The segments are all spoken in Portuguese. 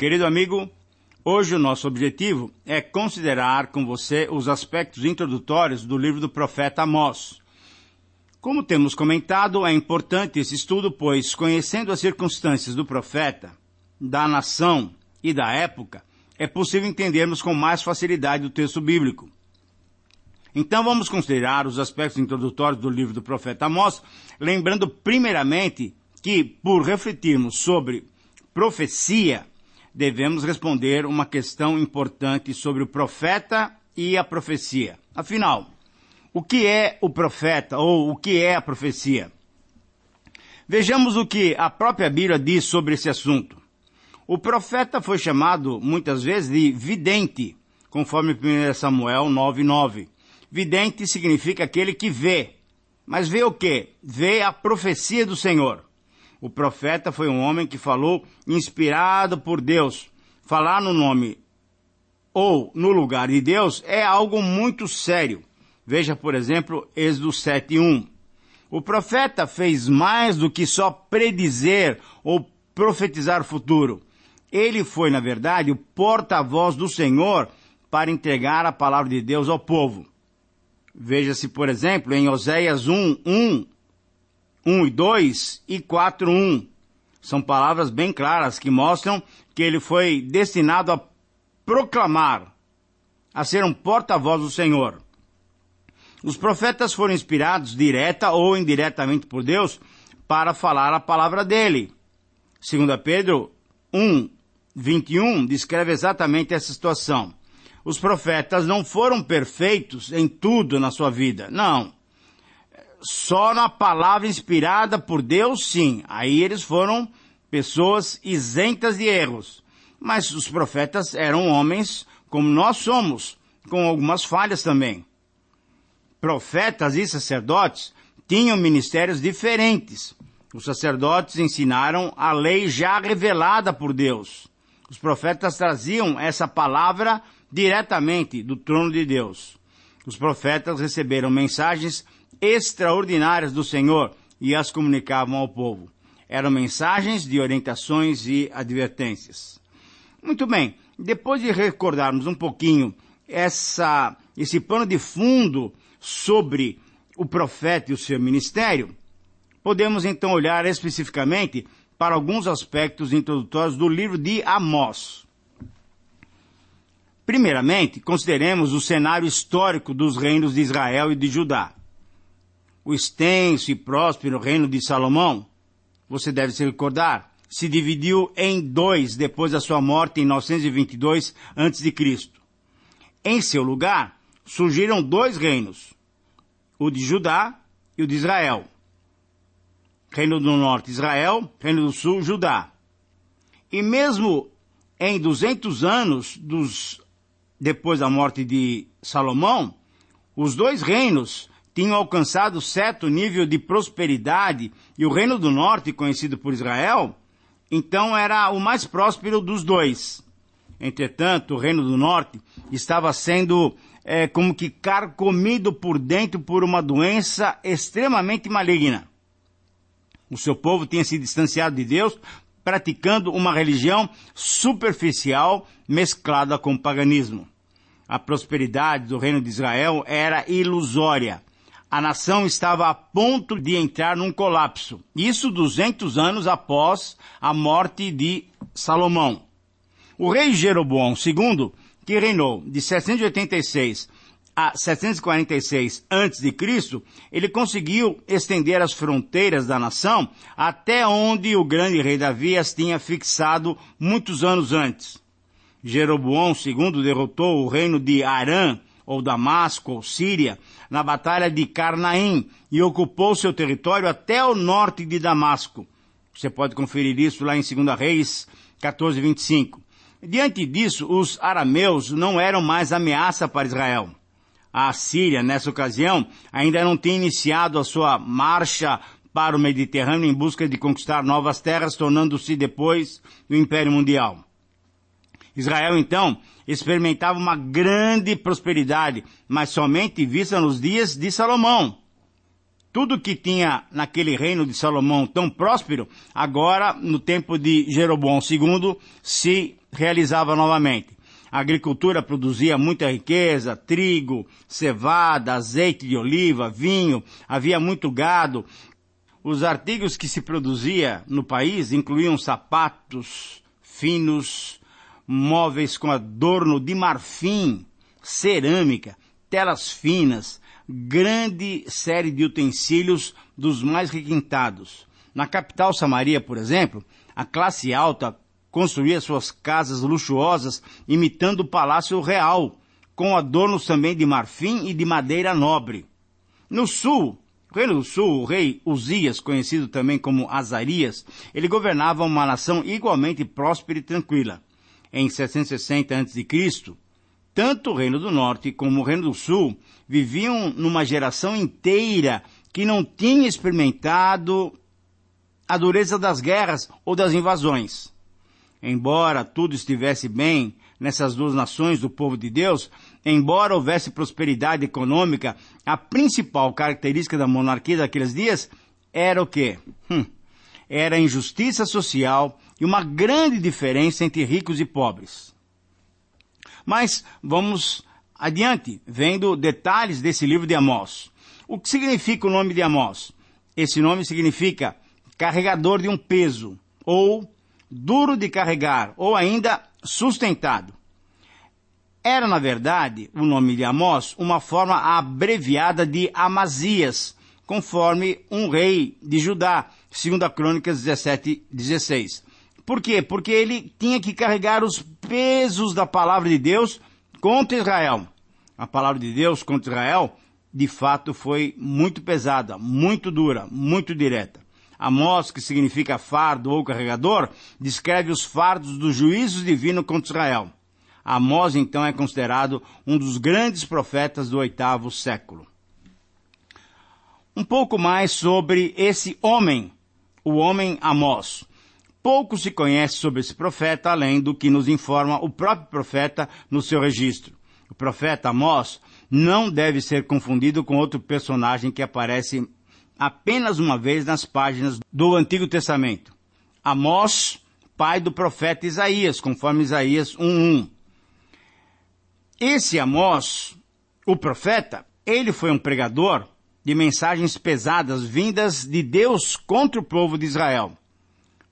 Querido amigo, hoje o nosso objetivo é considerar com você os aspectos introdutórios do livro do profeta Amós. Como temos comentado, é importante esse estudo, pois, conhecendo as circunstâncias do profeta, da nação e da época, é possível entendermos com mais facilidade o texto bíblico. Então vamos considerar os aspectos introdutórios do livro do profeta Amós, lembrando primeiramente que, por refletirmos sobre profecia, devemos responder uma questão importante sobre o profeta e a profecia. Afinal, o que é o profeta ou o que é a profecia? Vejamos o que a própria Bíblia diz sobre esse assunto. O profeta foi chamado muitas vezes de vidente, conforme 1 Samuel 9:9. Vidente significa aquele que vê. Mas vê o quê? Vê a profecia do Senhor. O profeta foi um homem que falou inspirado por Deus. Falar no nome ou no lugar de Deus é algo muito sério. Veja, por exemplo, Êxodo 7:1. O profeta fez mais do que só predizer ou profetizar o futuro. Ele foi, na verdade, o porta-voz do Senhor para entregar a palavra de Deus ao povo. Veja-se, por exemplo, em Oséias 1 e 2 e 4:1. São palavras bem claras que mostram que ele foi destinado a proclamar, a ser um porta-voz do Senhor. Os profetas foram inspirados direta ou indiretamente por Deus para falar a palavra dele. 2 Pedro 1:21 descreve exatamente essa situação. Os profetas não foram perfeitos em tudo na sua vida, não. Só na palavra inspirada por Deus, sim. Aí eles foram pessoas isentas de erros. Mas os profetas eram homens como nós somos, com algumas falhas também. Profetas e sacerdotes tinham ministérios diferentes. Os sacerdotes ensinaram a lei já revelada por Deus. Os profetas traziam essa palavra diretamente do trono de Deus. Os profetas receberam mensagens extraordinárias do Senhor e as comunicavam ao povo. Eram mensagens de orientações e advertências. Muito bem, depois de recordarmos um pouquinho esse pano de fundo sobre o profeta e o seu ministério, podemos então olhar especificamente para alguns aspectos introdutórios do livro de Amós. Primeiramente, consideremos o cenário histórico dos reinos de Israel e de Judá. O extenso e próspero reino de Salomão, você deve se recordar, se dividiu em dois depois da sua morte em 922 a.C. Em seu lugar, surgiram dois reinos, o de Judá e o de Israel. Reino do Norte, Israel, Reino do Sul, Judá. E mesmo em 200 anos depois da morte de Salomão, os dois reinos tinham alcançado certo nível de prosperidade, e o Reino do Norte, conhecido por Israel, então era o mais próspero dos dois. Entretanto, o Reino do Norte estava sendo como que carcomido por dentro por uma doença extremamente maligna. O seu povo tinha se distanciado de Deus, praticando uma religião superficial mesclada com o paganismo. A prosperidade do reino de Israel era ilusória. A nação estava a ponto de entrar num colapso. Isso 200 anos após a morte de Salomão. O rei Jeroboão II, que reinou de 786 a 746 a.C., ele conseguiu estender as fronteiras da nação até onde o grande rei Davi as tinha fixado muitos anos antes. Jeroboão II derrotou o reino de Arã, ou Damasco, ou Síria, na batalha de Carnaim, e ocupou seu território até o norte de Damasco. Você pode conferir isso lá em 2 Reis 14:25. Diante disso, os arameus não eram mais ameaça para Israel. A Síria, nessa ocasião, ainda não tinha iniciado a sua marcha para o Mediterrâneo em busca de conquistar novas terras, tornando-se depois o Império Mundial. Israel, então, experimentava uma grande prosperidade, mas somente vista nos dias de Salomão. Tudo que tinha naquele reino de Salomão tão próspero, agora, no tempo de Jeroboão II, se realizava novamente. A agricultura produzia muita riqueza, trigo, cevada, azeite de oliva, vinho, havia muito gado. Os artigos que se produzia no país incluíam sapatos finos, móveis com adorno de marfim, cerâmica, telas finas, grande série de utensílios dos mais requintados. Na capital Samaria, por exemplo, a classe alta construía suas casas luxuosas imitando o palácio real, com adornos também de marfim e de madeira nobre. No sul, no Reino do Sul, o rei Uzias, conhecido também como Azarias, ele governava uma nação igualmente próspera e tranquila. Em 760 a.C., tanto o Reino do Norte como o Reino do Sul viviam numa geração inteira que não tinha experimentado a dureza das guerras ou das invasões. Embora tudo estivesse bem nessas duas nações do povo de Deus, embora houvesse prosperidade econômica, a principal característica da monarquia daqueles dias era o quê? Era a injustiça social e uma grande diferença entre ricos e pobres. Mas vamos adiante, vendo detalhes desse livro de Amós. O que significa o nome de Amós? Esse nome significa carregador de um peso, ou duro de carregar, ou ainda sustentado. Era, na verdade, o nome de Amós uma forma abreviada de Amazias, conforme um rei de Judá, 2 Crônicas 17:16. Por quê? Porque ele tinha que carregar os pesos da palavra de Deus contra Israel. A palavra de Deus contra Israel, de fato, foi muito pesada, muito dura, muito direta. Amós, que significa fardo ou carregador, descreve os fardos dos juízos divinos contra Israel. Amós, então, é considerado um dos grandes profetas do 8º século. Um pouco mais sobre esse homem, o homem Amós. Pouco se conhece sobre esse profeta, além do que nos informa o próprio profeta no seu registro. O profeta Amós não deve ser confundido com outro personagem que aparece apenas uma vez nas páginas do Antigo Testamento. Amós, pai do profeta Isaías, conforme Isaías 1:1. Esse Amós, o profeta, ele foi um pregador de mensagens pesadas vindas de Deus contra o povo de Israel.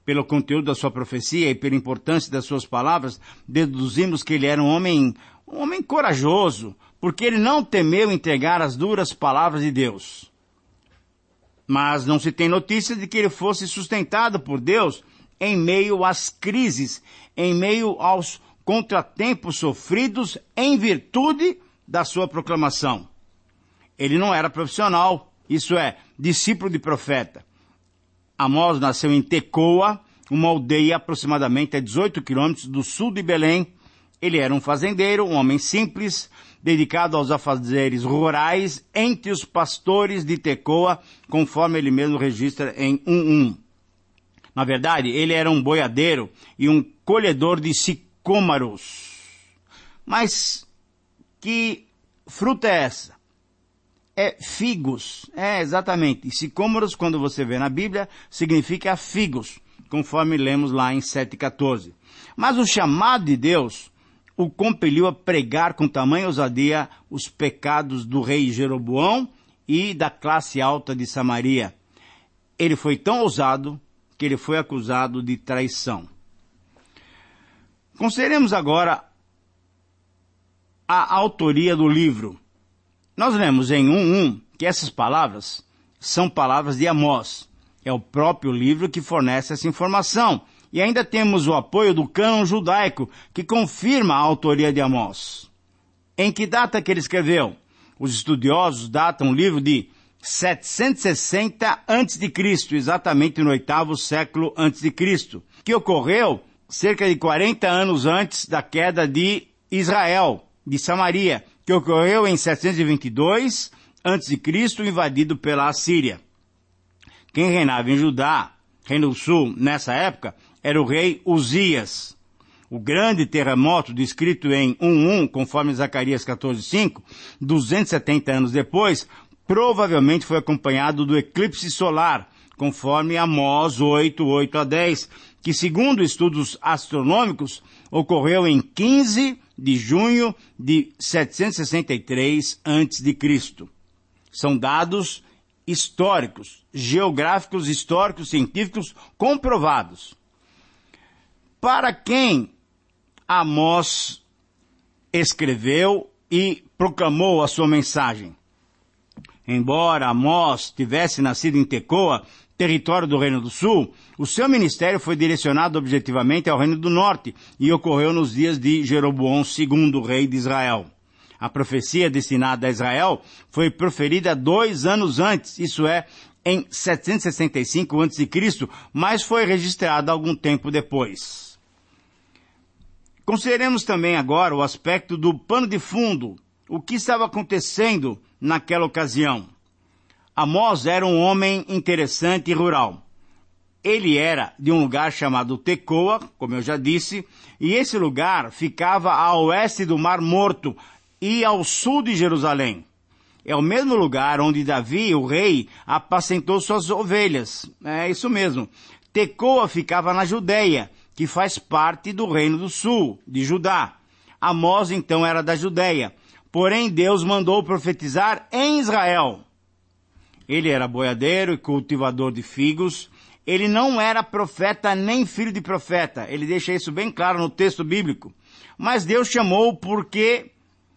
Pelo conteúdo da sua profecia e pela importância das suas palavras, deduzimos que ele era um homem corajoso, porque ele não temeu entregar as duras palavras de Deus. Mas não se tem notícia de que ele fosse sustentado por Deus em meio às crises, em meio aos contratempos sofridos em virtude da sua proclamação. Ele não era profissional, isso é, discípulo de profeta. Amós nasceu em Tecoa, uma aldeia aproximadamente a 18 quilômetros do sul de Belém. Ele era um fazendeiro, um homem simples, dedicado aos afazeres rurais entre os pastores de Tecoa, conforme ele mesmo registra em 1:1. Na verdade, ele era um boiadeiro e um colhedor de sicômoros. Mas que fruta é essa? É figos. É, exatamente. Sicômoros, quando você vê na Bíblia, significa figos, conforme lemos lá em 7:14. Mas o chamado de Deus o compeliu a pregar com tamanha ousadia os pecados do rei Jeroboão e da classe alta de Samaria. Ele foi tão ousado que ele foi acusado de traição. Consideremos agora a autoria do livro. Nós lemos em 1:1 que essas palavras são palavras de Amós. É o próprio livro que fornece essa informação. E ainda temos o apoio do cânon judaico, que confirma a autoria de Amós. Em que data que ele escreveu? Os estudiosos datam o livro de 760 a.C., exatamente no 8º século a.C., que ocorreu cerca de 40 anos antes da queda de Israel, de Samaria, que ocorreu em 722 a.C., invadido pela Assíria. Quem reinava em Judá, Reino do Sul, nessa época, era o rei Uzias. O grande terremoto descrito em 1:1, conforme Zacarias 14:5, 270 anos depois, provavelmente foi acompanhado do eclipse solar, conforme Amós 8:8-10, que, segundo estudos astronômicos, ocorreu em 15 de junho de 763 a.C. São dados históricos, geográficos, históricos, científicos comprovados. Para quem Amós escreveu e proclamou a sua mensagem? Embora Amós tivesse nascido em Tecoa, território do Reino do Sul, o seu ministério foi direcionado objetivamente ao Reino do Norte e ocorreu nos dias de Jeroboão II, rei de Israel. A profecia destinada a Israel foi proferida 2 anos antes, isso é, em 765 a.C., mas foi registrada algum tempo depois. Consideremos também agora o aspecto do pano de fundo, o que estava acontecendo naquela ocasião. Amós era um homem interessante e rural. Ele era de um lugar chamado Tecoa, como eu já disse, e esse lugar ficava a oeste do Mar Morto e ao sul de Jerusalém. É o mesmo lugar onde Davi, o rei, apacentou suas ovelhas. É isso mesmo. Tecoa ficava na Judéia, que faz parte do Reino do Sul, de Judá. Amós, então, era da Judéia. Porém, Deus mandou profetizar em Israel. Ele era boiadeiro e cultivador de figos. Ele não era profeta nem filho de profeta. Ele deixa isso bem claro no texto bíblico. Mas Deus chamou porque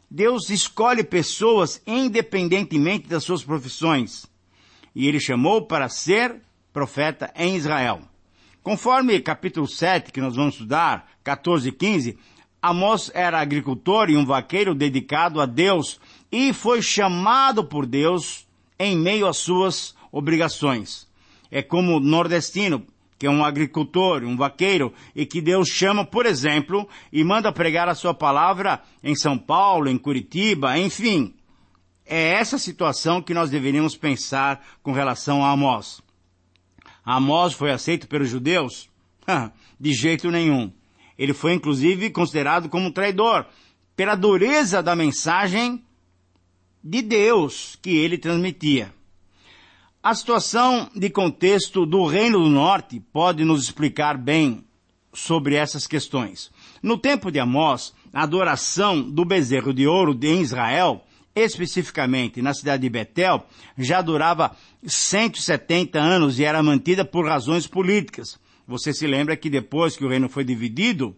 Deus escolhe pessoas independentemente das suas profissões. E ele chamou para ser profeta em Israel. Conforme capítulo 7, que nós vamos estudar, 14 e 15, Amós era agricultor e um vaqueiro dedicado a Deus e foi chamado por Deus em meio às suas obrigações. É como o nordestino, que é um agricultor, um vaqueiro, e que Deus chama, por exemplo, e manda pregar a sua palavra em São Paulo, em Curitiba, enfim. É essa situação que nós deveríamos pensar com relação a Amós. Amós foi aceito pelos judeus? De jeito nenhum. Ele foi, inclusive, considerado como um traidor, pela dureza da mensagem de Deus que ele transmitia. A situação de contexto do Reino do Norte pode nos explicar bem sobre essas questões. No tempo de Amós, a adoração do bezerro de ouro em Israel, especificamente na cidade de Betel, já durava 170 anos e era mantida por razões políticas. Você se lembra que depois que o reino foi dividido,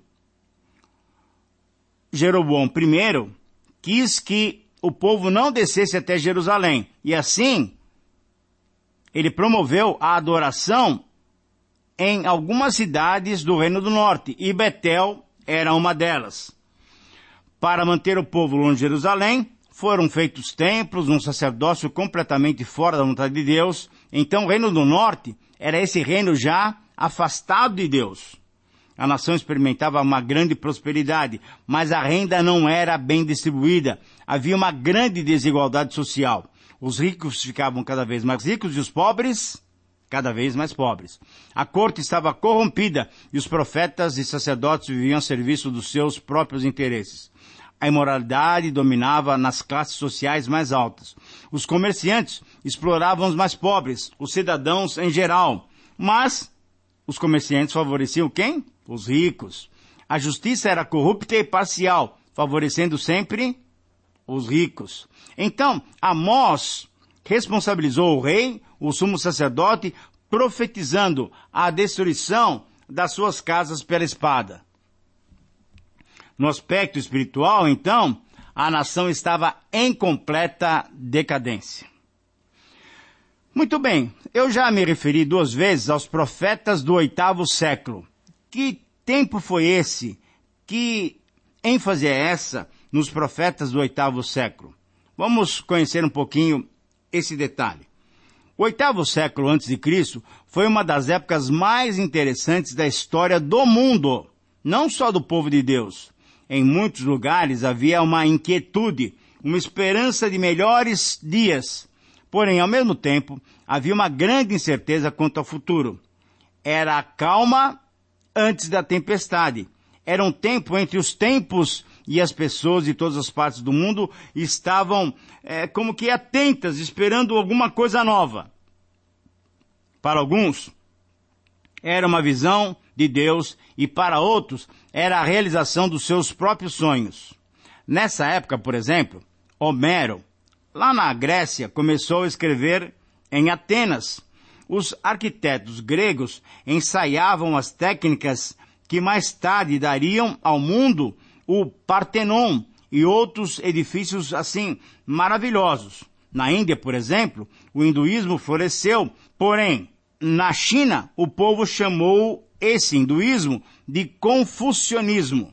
Jeroboão I quis que o povo não descesse até Jerusalém. E assim, ele promoveu a adoração em algumas cidades do Reino do Norte, e Betel era uma delas. Para manter o povo longe de Jerusalém, foram feitos templos, um sacerdócio completamente fora da vontade de Deus. Então o Reino do Norte era esse reino já afastado de Deus. A nação experimentava uma grande prosperidade, mas a renda não era bem distribuída. Havia uma grande desigualdade social. Os ricos ficavam cada vez mais ricos e os pobres cada vez mais pobres. A corte estava corrompida e os profetas e sacerdotes viviam a serviço dos seus próprios interesses. A imoralidade dominava nas classes sociais mais altas. Os comerciantes exploravam os mais pobres, os cidadãos em geral. Mas os comerciantes favoreciam quem? Os ricos. A justiça era corrupta e parcial, favorecendo sempre os ricos. Então, Amós responsabilizou o rei, o sumo sacerdote, profetizando a destruição das suas casas pela espada. No aspecto espiritual, então, a nação estava em completa decadência. Muito bem, eu já me referi 2 vezes aos profetas do 8º século. Que tempo foi esse? Que ênfase é essa nos profetas do 8º século? Vamos conhecer um pouquinho esse detalhe. O 8º século antes de Cristo foi uma das épocas mais interessantes da história do mundo, não só do povo de Deus. Em muitos lugares havia uma inquietude, uma esperança de melhores dias. Porém, ao mesmo tempo, havia uma grande incerteza quanto ao futuro. Era a calma antes da tempestade. Era um tempo entre os tempos e as pessoas de todas as partes do mundo estavam como que atentas, esperando alguma coisa nova. Para alguns, era uma visão de Deus e para outros era a realização dos seus próprios sonhos. Nessa época, por exemplo, Homero, lá na Grécia, começou a escrever em Atenas. Os arquitetos gregos ensaiavam as técnicas que mais tarde dariam ao mundo o Partenon e outros edifícios assim maravilhosos. Na Índia, por exemplo, o hinduísmo floresceu, porém, na China, o povo chamou esse hinduísmo de confucionismo.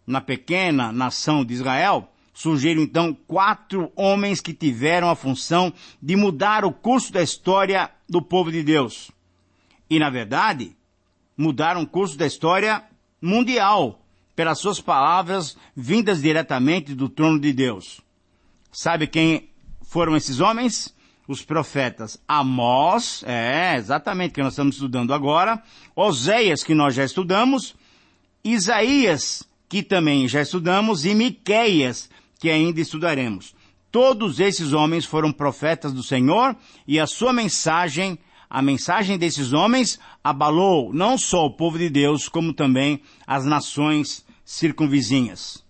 Na pequena nação de Israel, surgiram então 4 homens que tiveram a função de mudar o curso da história do povo de Deus. E, na verdade, mudaram o curso da história mundial, pelas suas palavras vindas diretamente do trono de Deus. Sabe quem foram esses homens? Os profetas Amós, exatamente que nós estamos estudando agora, Oséias, que nós já estudamos, Isaías, que também já estudamos, e Miqueias, que ainda estudaremos. Todos esses homens foram profetas do Senhor e a sua mensagem, a mensagem desses homens, abalou não só o povo de Deus, como também as nações circunvizinhas.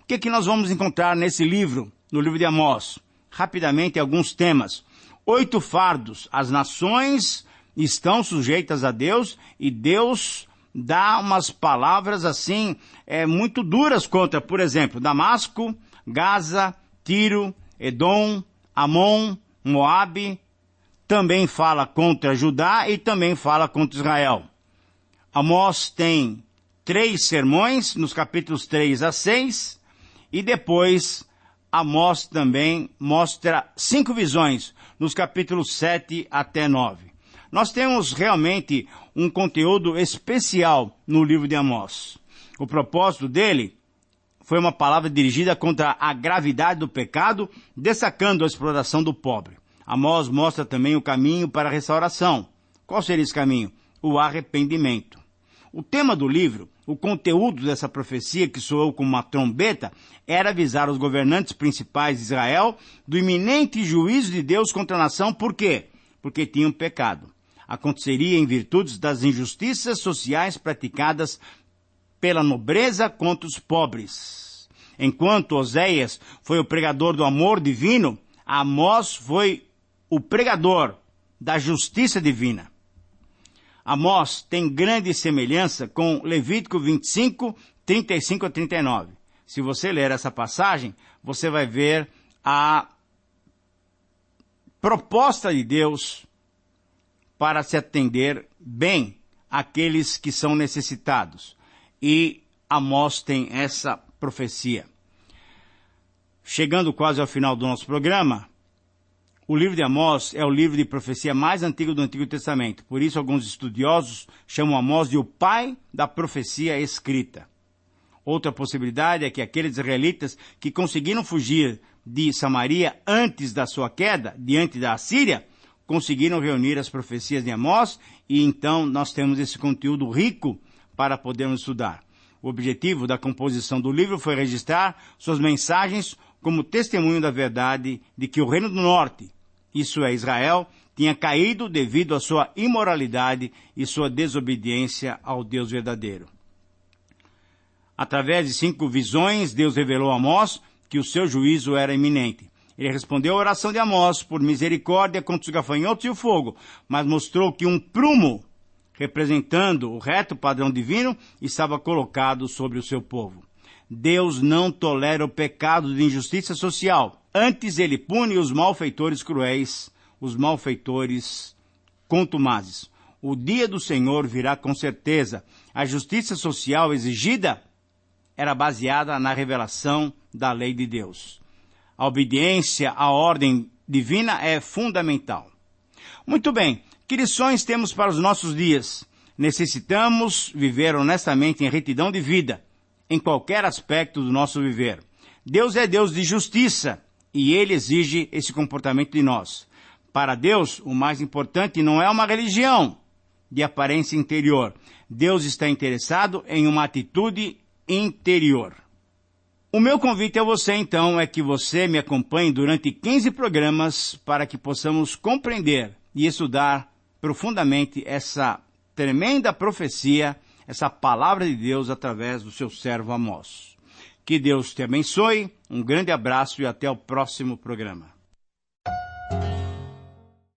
O que nós vamos encontrar nesse livro, no livro de Amós? Rapidamente, alguns temas. 8 fardos. As nações estão sujeitas a Deus e Deus dá umas palavras assim, muito duras contra, por exemplo, Damasco, Gaza, Tiro, Edom, Amon, Moabe. Também fala contra Judá e também fala contra Israel. Amós tem 3 sermões, nos capítulos 3 a 6, e depois Amós também mostra 5 visões, nos capítulos 7 até 9. Nós temos realmente um conteúdo especial no livro de Amós. O propósito dele foi uma palavra dirigida contra a gravidade do pecado, destacando a exploração do pobre. Amós mostra também o caminho para a restauração. Qual seria esse caminho? O arrependimento. O tema do livro, o conteúdo dessa profecia que soou como uma trombeta, era avisar os governantes principais de Israel do iminente juízo de Deus contra a nação. Por quê? Porque tinham pecado. Aconteceria em virtude das injustiças sociais praticadas pela nobreza contra os pobres. Enquanto Oséias foi o pregador do amor divino, Amós foi o pregador da justiça divina. Amós tem grande semelhança com Levítico 25, 35 a 39. Se você ler essa passagem, você vai ver a proposta de Deus para se atender bem àqueles que são necessitados. E Amós tem essa profecia. Chegando quase ao final do nosso programa, o livro de Amós é o livro de profecia mais antigo do Antigo Testamento. Por isso, alguns estudiosos chamam Amós de o pai da profecia escrita. Outra possibilidade é que aqueles israelitas que conseguiram fugir de Samaria antes da sua queda, diante da Assíria, conseguiram reunir as profecias de Amós e então nós temos esse conteúdo rico para podermos estudar. O objetivo da composição do livro foi registrar suas mensagens como testemunho da verdade de que o Reino do Norte, isso é Israel, tinha caído devido à sua imoralidade e sua desobediência ao Deus verdadeiro. Através de 5 visões, Deus revelou a Amós que o seu juízo era iminente. Ele respondeu à oração de Amós por misericórdia contra os gafanhotos e o fogo, mas mostrou que um prumo, representando o reto padrão divino, estava colocado sobre o seu povo. Deus não tolera o pecado de injustiça social. Antes ele pune os malfeitores cruéis, os malfeitores contumazes. O dia do Senhor virá com certeza. A justiça social exigida era baseada na revelação da lei de Deus. A obediência à ordem divina é fundamental. Muito bem, que lições temos para os nossos dias? Necessitamos viver honestamente em retidão de vida, em qualquer aspecto do nosso viver. Deus é Deus de justiça e Ele exige esse comportamento de nós. Para Deus, o mais importante não é uma religião de aparência interior. Deus está interessado em uma atitude interior. O meu convite a você, então, é que você me acompanhe durante 15 programas para que possamos compreender e estudar profundamente essa tremenda profecia, essa palavra de Deus através do seu servo Amós. Que Deus te abençoe, um grande abraço e até o próximo programa.